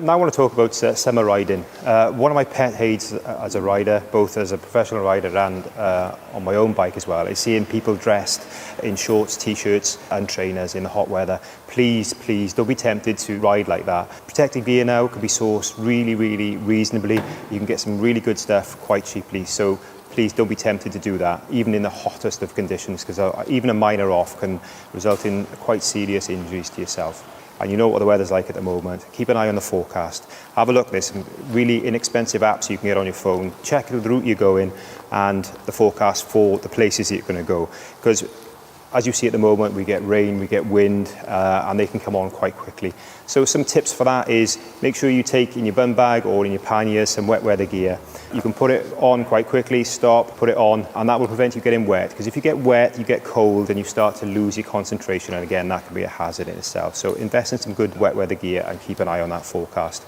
Now I want to talk about summer riding. One of my pet hates as a rider, both as a professional rider and on my own bike as well, is seeing people dressed in shorts, t-shirts and trainers in the hot weather. Please, please don't be tempted to ride like that. Protective gear now can be sourced really, really reasonably. You can get some really good stuff quite cheaply. So please don't be tempted to do that, even in the hottest of conditions, because even a minor off can result in quite serious injuries to yourself. And you know what the weather's like at the moment. Keep an eye on the forecast. Have a look. There's some really inexpensive apps you can get on your phone. Check the route you're going and the forecast for the places that you're going to go. Because as you see at the moment, we get rain, we get wind, and they can come on quite quickly. So some tips for that is make sure you take in your bum bag or in your panniers some wet weather gear. You can put it on quite quickly, stop, put it on, and that will prevent you getting wet. Because if you get wet, you get cold and you start to lose your concentration. And again, that can be a hazard in itself. So invest in some good wet weather gear and keep an eye on that forecast.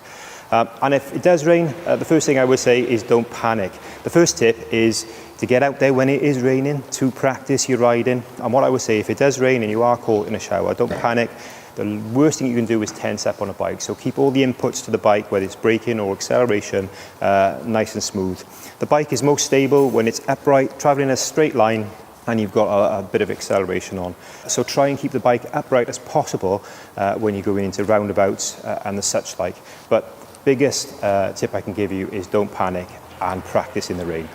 And if it does rain, the first thing I would say is don't panic. The first tip is to get out there when it is raining, to practice your riding. And what I would say, if it does rain and you are caught in a shower, don't panic. The worst thing you can do is tense up on a bike. So keep all the inputs to the bike, whether it's braking or acceleration, nice and smooth. The bike is most stable when it's upright, traveling in a straight line, and you've got a bit of acceleration on. So try and keep the bike upright as possible when you're going into roundabouts and the such like. But biggest tip I can give you is don't panic and practice in the rain.